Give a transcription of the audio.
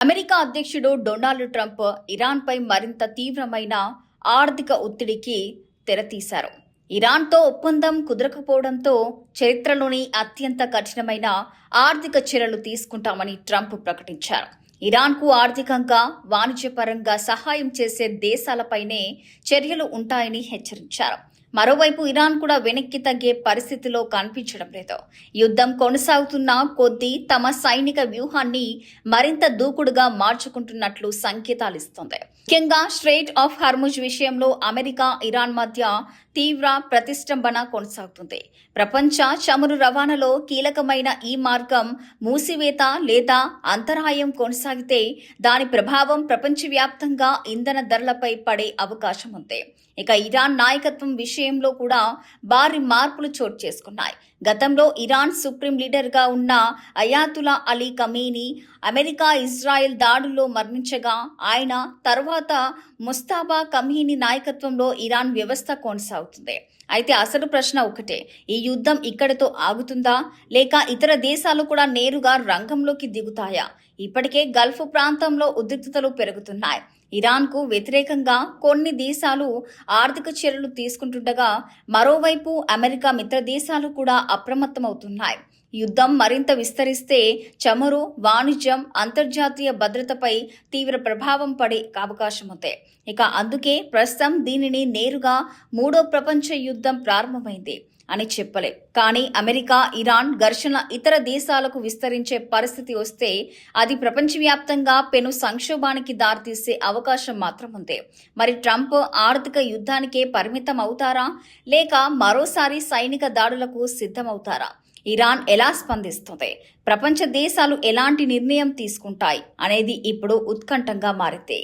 America అధ్యక్షుడు Donald Trump ఇరాన్పై మరింత తీవ్రమైన ఆర్థిక ఒత్తిడికి తెరతీశారు. ఇరాన్తో ఒప్పందం కుదరకపోవడంతో చరిత్రలోని అత్యంత కఠినమైన ఆర్థిక చర్యలు తీసుకుంటామని ట్రంప్ ప్రకటించారు. ఇరాన్కు ఆర్థికంగా, వాణిజ్యపరంగా సహాయం చేసే దేశాలపైనే చర్యలు ఉంటాయని హెచ్చరించారు. మరోవైపు ఇరాన్ కూడా వెనక్కి తగ్గే పరిస్థితిలో కనిపించడం లేదు. యుద్ధం కొనసాగుతున్న కొద్దీ తమ సైనిక వ్యూహాన్ని మరింత దూకుడుగా మార్చుకుంటున్నట్లు సంకేతాలిస్తోంది. ముఖ్యంగా స్ట్రెయిట్ ఆఫ్ హార్ముజ్ విషయంలో అమెరికా, ఇరాన్ మధ్య తీవ్ర ప్రతిష్టంభన కొనసాగుతుంది. ప్రపంచ చమురు రవాణాలో కీలకమైన ఈ మార్గం మూసివేత లేదా అంతరాయం కొనసాగితే దాని ప్రభావం ప్రపంచవ్యాప్తంగా ఇంధన ధరలపై పడే అవకాశం ఉంది. ఇక ఇరాన్ నాయకత్వం విషయంలో కూడా భారీ మార్పులు చోటు చేసుకున్నాయి. గతంలో ఇరాన్ సుప్రీం లీడర్గా ఉన్న అయాతుల్లా అలీ ఖమేనీ అమెరికా ఇజ్రాయెల్ దాడుల్లో మరణించగా ఆయన తర్వాత ముస్తాబా ఖమేనీ నాయకత్వంలో ఇరాన్ వ్యవస్థ కొనసాగుతుంది. అయితే అసలు ప్రశ్న ఒకటే, ఈ యుద్ధం ఇక్కడితో ఆగుతుందా లేక ఇతర దేశాలు కూడా నేరుగా రంగంలోకి దిగుతాయా? ఇప్పటికే గల్ఫ్ ప్రాంతంలో ఉద్రిక్తతలు పెరుగుతున్నాయి. ఇరాన్కు వ్యతిరేకంగా కొన్ని దేశాలు ఆర్థిక చర్యలు తీసుకుంటుండగా మరోవైపు అమెరికా మిత్ర దేశాలు కూడా అప్రమత్తమవుతున్నాయి. యుద్ధం మరింత విస్తరిస్తే చమురు, వాణిజ్యం, అంతర్జాతీయ భద్రతపై తీవ్ర ప్రభావం పడే అవకాశం ఉంది. ఇక అందుకే ప్రస్తుతం దీనిని నేరుగా మూడో ప్రపంచ యుద్ధం ప్రారంభమైంది అని చెప్పలే. కానీ అమెరికా, ఇరాన్ ఘర్షణ ఇతర దేశాలకు విస్తరించే పరిస్థితి వస్తే అది ప్రపంచవ్యాప్తంగా పెను సంక్షోభానికి దారితీసే అవకాశం మాత్రం ఉంది. మరి ట్రంప్ ఆర్థిక యుద్ధానికే పరిమితం అవుతారా లేక మరోసారి సైనిక దాడులకు సిద్ధమవుతారా? ఇరాన్ ఎలా స్పందిస్తుంది? ప్రపంచ దేశాలు ఎలాంటి నిర్ణయం తీసుకుంటాయి అనేది ఇప్పుడు ఉత్కంఠంగా మారింది.